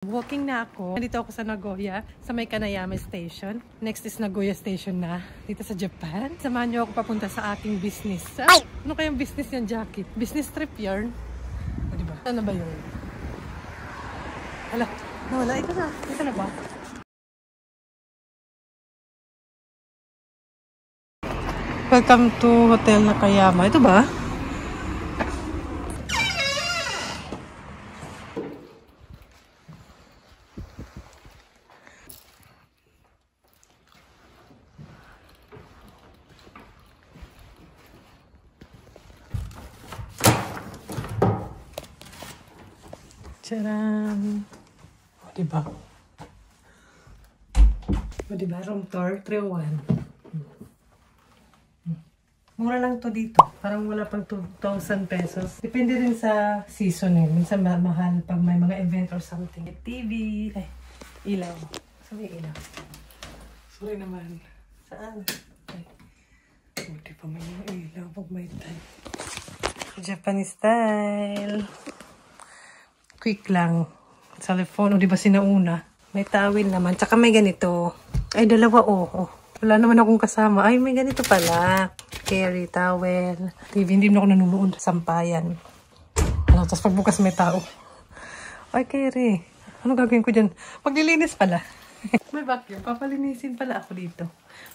Walking na ako. Nandito ako sa Nagoya, sa may Kanayama Station. Next is Nagoya Station na, dito sa Japan. Samahan niyo ako papunta sa aking business. Ano kayang business yan, Jackie? Business trip yarn? O, diba? Ano ba yun? Hala, nawala. Ito na. Ito na ba? Welcome to Hotel Nakayama. Ito ba? Charan! O, diba? O, diba? Room tour, 301. Mura lang to dito. Parang wala pang 2,000 pesos. Depende rin sa season eh. Minsan mahal pag may mga event or something. TV. Ay, ilaw. Saan may ilaw? Sorry naman. Saan? Ay. Buti pa may ilaw pag may time. Japanese style. Quick lang. Cellphone. O diba sinauna? May towel naman. Tsaka may ganito. Ay, dalawa oh. Wala naman akong kasama. Ay, may ganito pala. Carry, towel. TV, hindi na ako nanunood. Sampayan. Ano, tapos pagbukas may tao. Ay, carry. Ano gagawin ko dyan? Maglilinis pala. May vacuum. Papalinisin pala ako dito.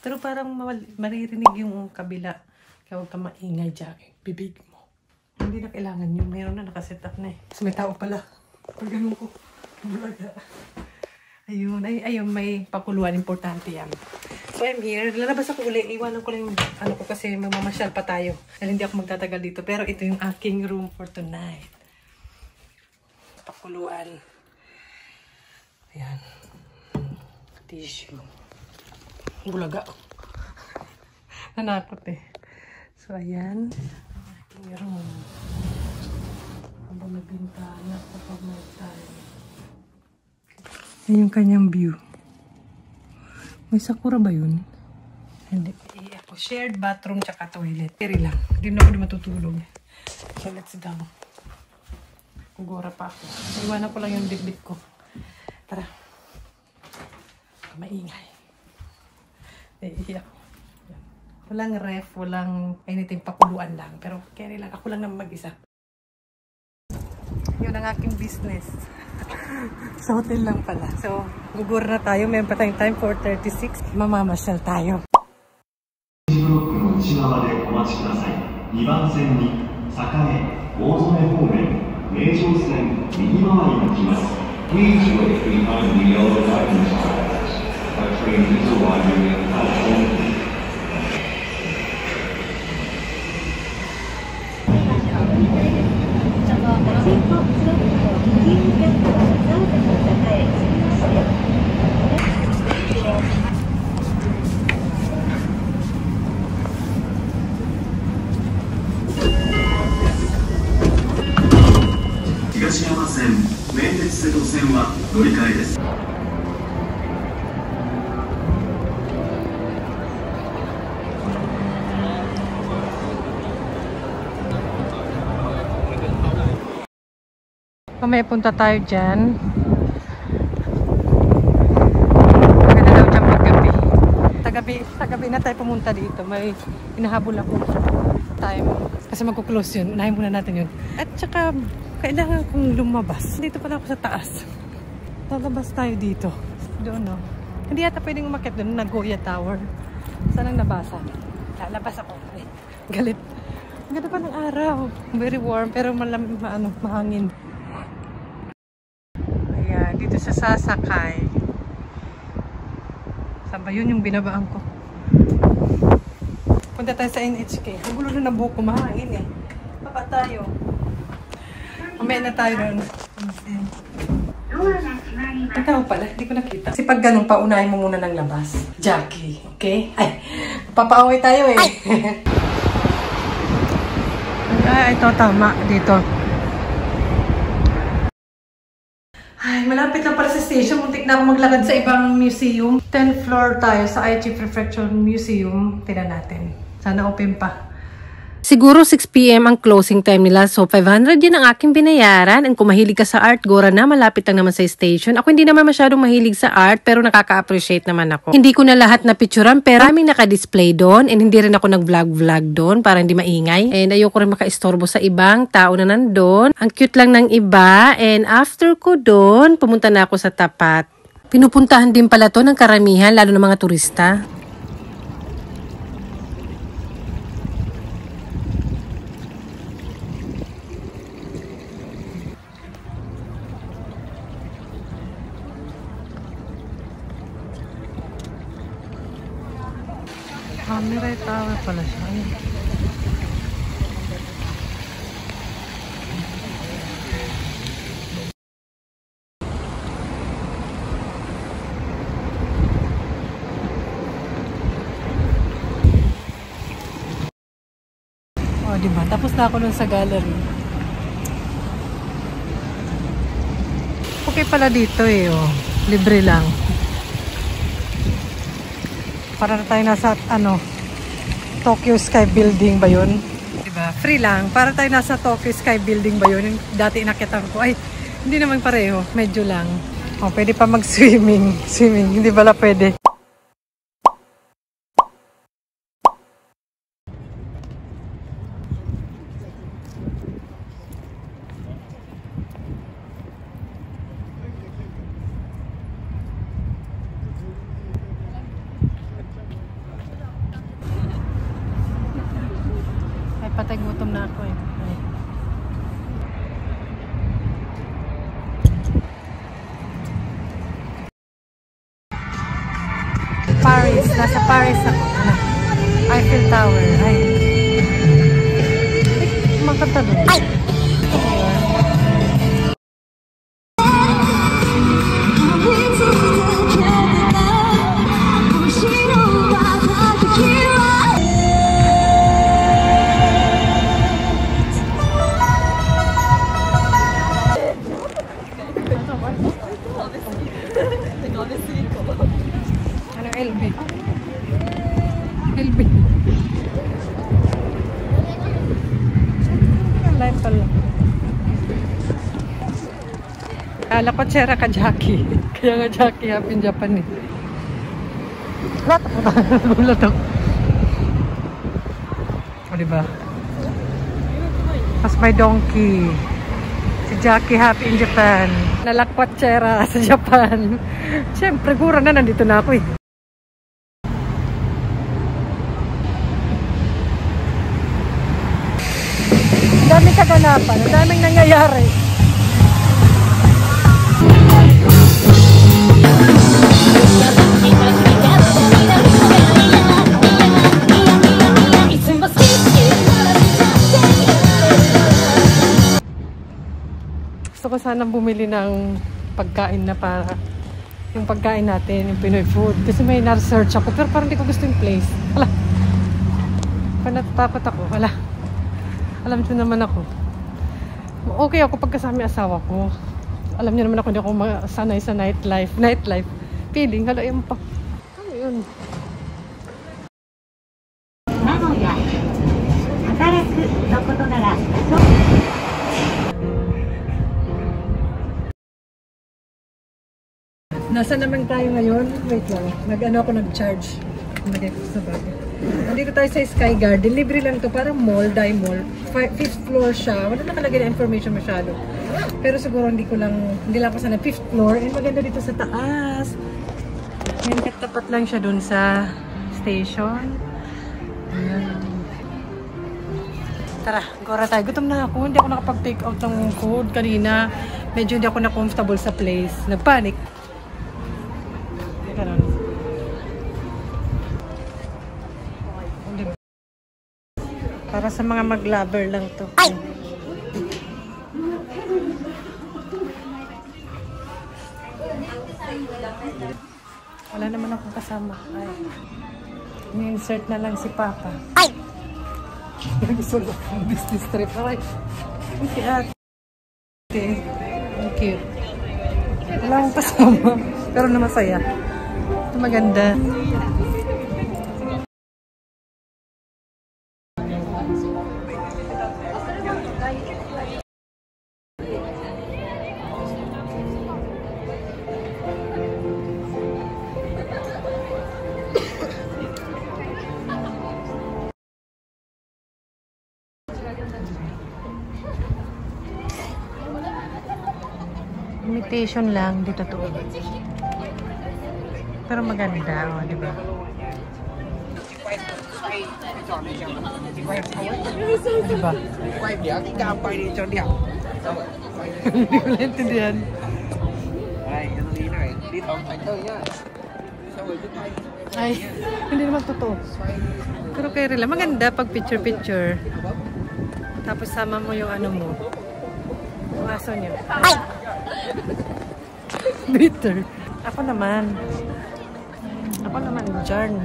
Pero parang maririnig yung kabila. Kaya huwag ka maingay dyan. Bibig mo. Hindi na kailangan yun. Meron na nakaset up na eh. Tapos may tao pala. Pag ganun ko. Bulaga. Ayun. Ayun, may pakuluan. Importante yan. So I'm here. Lalabas ako uli. Iwanan ko lang yung ano ko kasi mamamasyal pa tayo. Dahil hindi ako magtatagal dito. Pero ito yung aking room for tonight. Pakuluan. Ayan. Tissue. Bulaga. Nanakot eh. So ayan. Aking room. Habang may bintana kapag may tayo. Ayan yung kanyang view. May sakura ba yun? Hindi. Ako, shared bathroom tsaka toilet. Pero lang. Hindi na ako matutulog. So, let's down. Kugura pa ako. Iwanan ko lang yung dibdib ko. Tara. Maingay. Iiyak. Walang ref, walang anything, pakuluan lang. Pero carry lang. Ako lang naman mag-isa. Yun ang aking business. Sa hotel lang pala. So, gugur na tayo. Mayroon pa tayong time, 4:36. Mamamasyal tayo. May punta tayo dyan. Maganda daw dyan paggabi. Tagabi na tayo pumunta dito. May inahabol ako time. Kasi magkuklose yun. Unahin muna natin yun. At saka, kailangan kong lumabas. Dito pala ako sa taas. Lalabas tayo dito. Doon no. Hindi yata pwedeng umakyat doon. Nagoya Tower. Saan ang nabasa? Lalabas ako. Ay, galit. Ang ganda pa ng araw. Very warm pero mahangin. Dito sa sasakay. Saan ba yun yung binabaan ko? Punta tayo sa NHK. Ang gulo na ng buhok ko, mahangin eh. Papa tayo. Mamaya na tayo doon. Ang tao pala, hindi ko nakita. Kasi pag ganun, paunahin mo muna ng labas. Jackie, okay? Ay, papaaway tayo eh. Ay, ito tama dito. Ay, malapit lang pala sa station. Muntik na ako maglakad sa ibang museum. 10th floor tayo sa Aichi Prefectural Museum. Tignan natin. Sana open pa. Siguro 6 PM ang closing time nila. So, 500 yun ang aking binayaran. And kung mahilig ka sa art, Gora na, malapit lang naman sa station. Ako hindi naman masyadong mahilig sa art, pero nakaka-appreciate naman ako. Hindi ko na lahat na picturean, pero maraming naka-display doon. And hindi rin ako nag-vlog-vlog doon para hindi maingay. And ayoko rin maka-istorbo sa ibang tao na nandun. Ang cute lang ng iba. And after ko doon, pumunta na ako sa tapat. Pinupuntahan din pala to ng karamihan, lalo ng mga turista. Mirai Tower pala siya. Ayun. Oh, diba? Tapos na ako nun sa gallery. Okay pala dito eh, oh. Libre lang. Para na tayo nasa, Tokyo Sky Building ba yun? Diba? Free lang. Para tayo nasa Tokyo Sky Building ba yun? Yung dati inakitan ko. Ay, hindi naman pareho. Medyo lang. Oh, pwede pa mag-swimming. Swimming. Hindi pala pwede. Patay gutom na ako eh. Ay. Paris. Nasa Paris ako. Eiffel Tower. Ay. Magkanta doon. Ay! LB. LB. Live pala. Kala ko tsera ka Jackie. Kaya nga Jackie happy in Japan eh. Gulat ako. O diba? Mas may donkey. Si Jackie happy in Japan. Nalakwat tsera sa Japan. Siyempre, gura na nandito na ako eh. Daming kaganapan, daming nangyayari. Gusto ko sanang bumili ng pagkain na para yung pagkain natin, yung Pinoy food. Kasi may na-research ako, pero parang hindi ko gusto yung place. Wala. Panatakot ako, wala. Alam niyo naman ako. Okay ako pagkasama asawa ko. Alam niyo naman ako, hindi ako sanay sa nightlife. Nightlife. Feeling, hala yun pa. Ano yun? Nasa naman tayo ngayon? Wait lang. Nag-ano ako nag-charge. Nagay ko sa bagay. Nandito tayo sa Sky Garden. Libre lang to. Parang mall, dye mall. 5th floor siya. Wala nakalagay na information masyado. Pero siguro hindi lang ako sana 5th floor. And maganda dito sa taas. Ngayon katapat lang siya dun sa station. Ayan. Tara, gora tayo. Gutom na ako. Hindi ako nakapag-take out ng food kanina. Medyo hindi ako na-comfortable sa place. Nagpanic. Ganun. Para sa mga mag-lover lang to. Ay! Wala naman akong kasama. Ay. Ni-insert na lang si Papa. Ay! Gusto lang ang business trip. Ay! Okay, ate. Thank you. Wala akong kasama. Pero na masaya. Ito maganda. imitation lang, di totoo. Pero maganda, oh, di ba? Di ba? Hindi ko naintindihan. Ay, hindi naman totoo. Pero kaya rin lang, maganda pag picture-picture. Tapos sama mo yung ano mo. Yung aso niyo. Bitter. Ako naman, Jarn.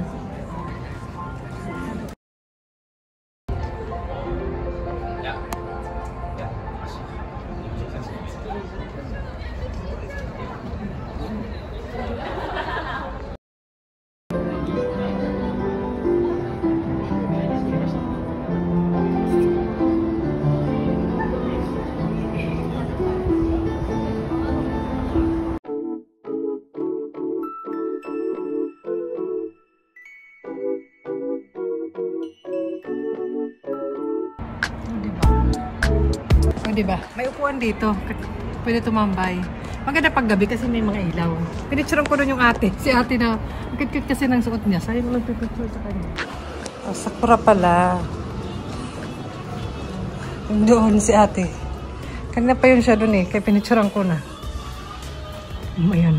Diba? May upuan dito. Pwede tumambay. Maganda pag gabi kasi may mga ilaw. Pinicturean ko doon yung ate. Si ate na, ang cute kasi ng suot niya. Sayang mo lang pipicture sa kanya. Oh, Sakura pala. Doon si ate. Kanina pa yun siya doon eh. Kaya pinicturean ko na. Ayan.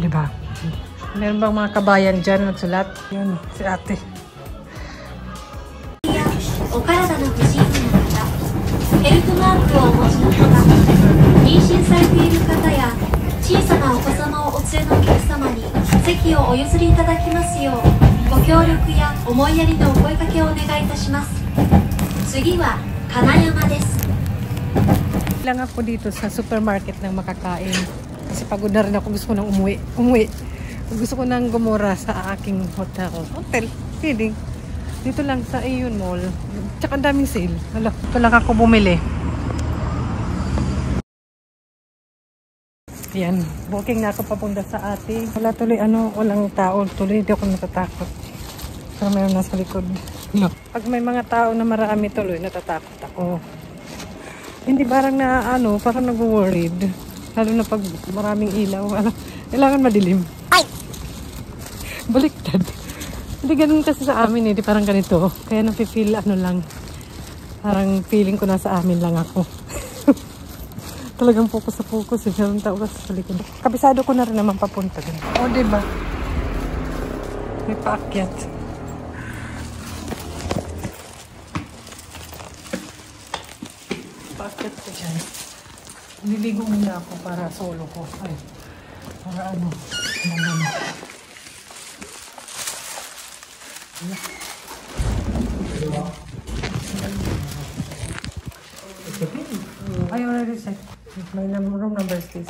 Diba? Meron bang mga kabayan dyan nagsulat? Yun, si ate. お体の不自由な方、ヘルトマークをお持ちの方、妊娠されている方や小さなお子様をお連れのお客様に席をお譲りいただきますようご協力や思いやりのお声掛けをお願いいたします。次は金山です。 Lang ako dito sa supermarket ng makakain. Kasi pagod na rin ako. Gusto ko nang umuwi. Gusto ko nang gumura sa aking hotel. Feeling. Dito lang sa Aeon Mall. Tsaka daming sale. Hala, ito lang ako bumili. Yan. Booking na ako papunta sa ate. Wala tuloy walang tao. Tuloy hindi ako natatakot. Pero mayroon nasa likod. No. Pag may mga tao na marami tuloy, natatakot ako. Hindi parang parang nag-worried. Lalo na pag maraming ilaw. Kailangan madilim. Ay! Baliktad. Hindi ganun kasi sa amin eh. Di parang ganito. Kaya napipil lang. Parang feeling ko nasa amin lang ako. Talagang focus sa focus. Meron tao kasi sa likod. Kabisado ko na rin naman papunta din. O diba? May paakyat. Paakyat ko dyan. Niligo muna ako para solo ko. Ay. Para naman. I already checked. My room number is this.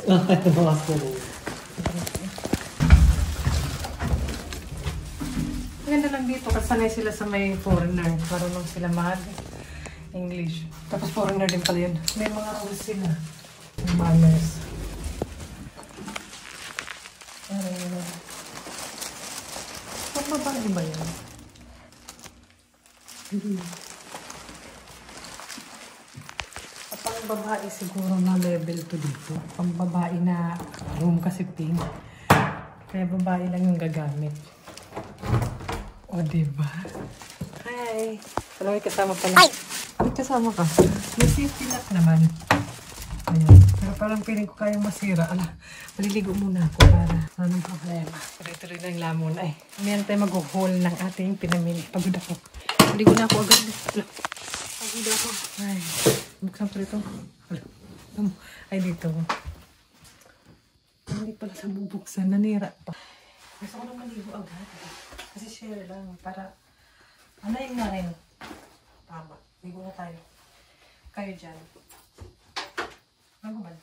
Maganda lang dito kasi sanay sila sa may foreigner. Marunong sila mag-English. Tapos foreigner din pala yun. May mga rules sila. May manners. Pang babae ba yan? Pang babae siguro na level 2 dito. Pang babae na room kasi pink. Kaya babae lang yung gagamit. O diba? Hi! Alam mo, kasama pala. Ay! Kasama ka. May safety lock naman. Ayan. Pero parang piling ko kayang masira. Maliligo muna ako para anong problema. Tuloy-tuloy ng lamon. Ay, umiyan tayo mag-haul ng ating pinamili. Pagod ako. Maligo na ako agad. Pagod ako. Ay, buksan ko dito. Ay, dito. Hindi pala sa bubuksan. Nanira pa. Gusto ko nang maligo agad. Kasi share lang. Para, yun na rin. Tama. Ligo na tayo. Kayo dyan. Bago ba?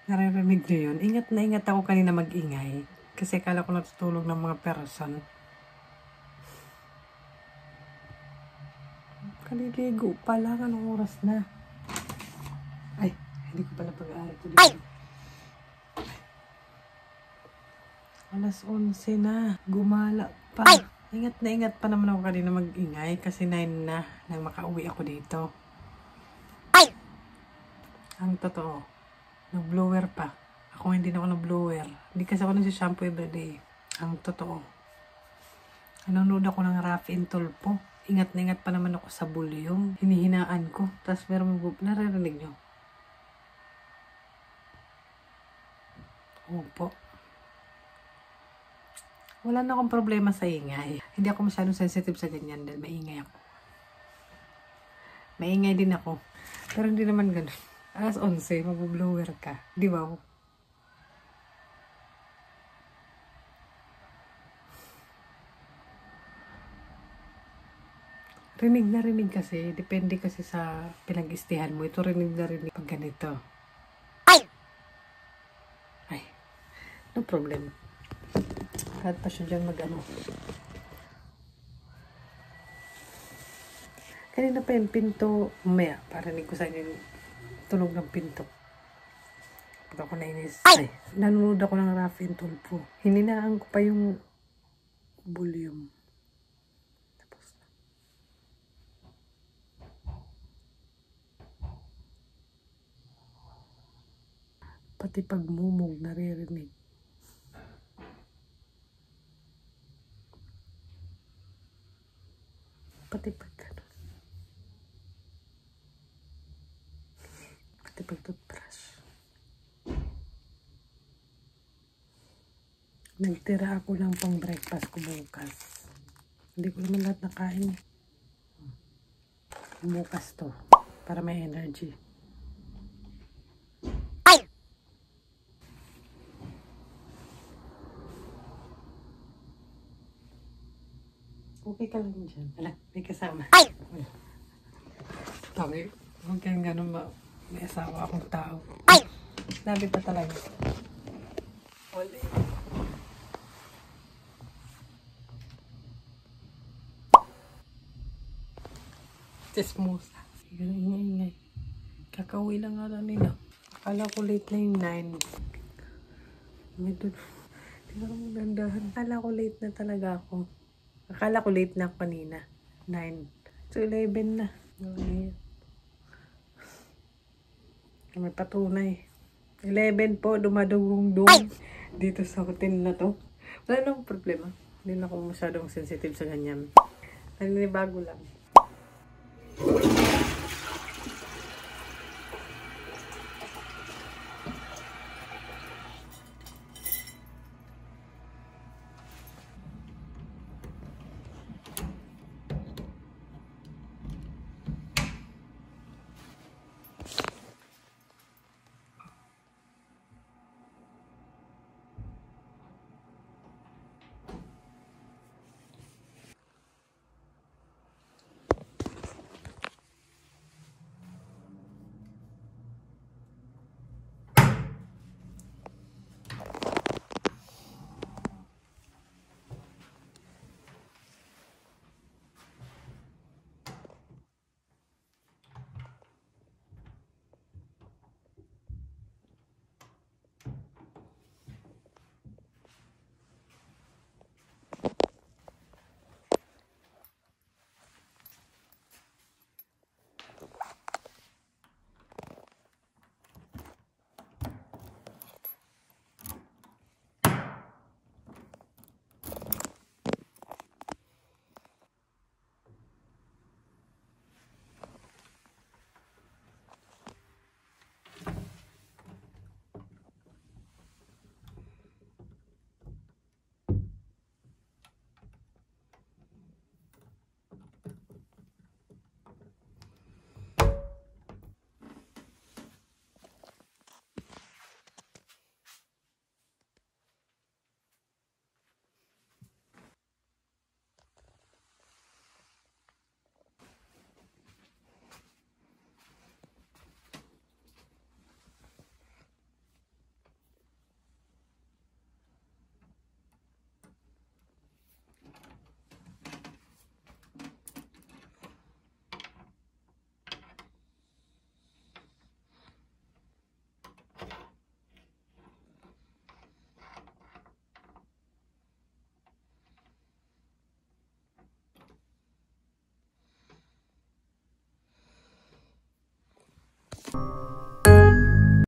Naririnig niyo yun? Ingat na ingat ako kanina mag-ingay. Kasi akala ko natutulog ng mga person. Kaliligo pa lang. Anong oras na? Ay, hindi ko pala pag-aaral ko dito. Alas 11 na. Gumala pa. Ingat na ingat pa naman ako kanina mag-ingay. Kasi 9 na nang makauwi ako dito. Ang totoo. Nag-blower pa. Ako hindi na ako nag-blower. Hindi kasi ako nagsishampoo everyday. Ang totoo. Nanonood ako ng Rafi and Tulpo. Ingat na ingat pa naman ako sa volume. Hinihinaan ko. Tapos meron naririnig nyo. Opo. Wala na akong problema sa ingay. Hindi ako masyadong sensitive sa ganyan dahil maingay ako. Maingay din ako. Pero hindi naman ganun. Alas 11, mag-blower ka. Di ba? Rinig na rinig kasi. Depende kasi sa pinag-istihan mo. Ito rinig na rinig pag ganito. Ay! No problem. Kahit pa siya dyan mag-ano. Kanina pa yung pinto. Umaya, parinig ko sa inyo yung tunog ng pinto. Pag ako nainis. Ay! Nanonood ako ng Rafi and Tulpo. Hininaan ko pa yung volume. Tapos na. Pati pagmumog naririnig. Pati pag pag-toothbrush. Nagtira ako lang pang breakfast ko bukas. Hindi ko naman lahat nakain. Bukas to. Para may energy. Okay ka lang dyan. Alam, may kasama. Tabi, huwag kayong ganun ba? May asawa akong tao. Sabi pa talaga. Oli. Chismosa. Ingay. Kakauwi lang nga lang nila. Akala ko late na yung 9. Medyo, hindi na ako magandahan. Akala ko late na talaga ako. Akala ko late na kanina. 9. So 11 na. May patunay. 11 po, dumadugong-dung dito sa hotel na to. Wala nang problema. Hindi na ako masyadong sensitive sa ganyan. Naninibago lang.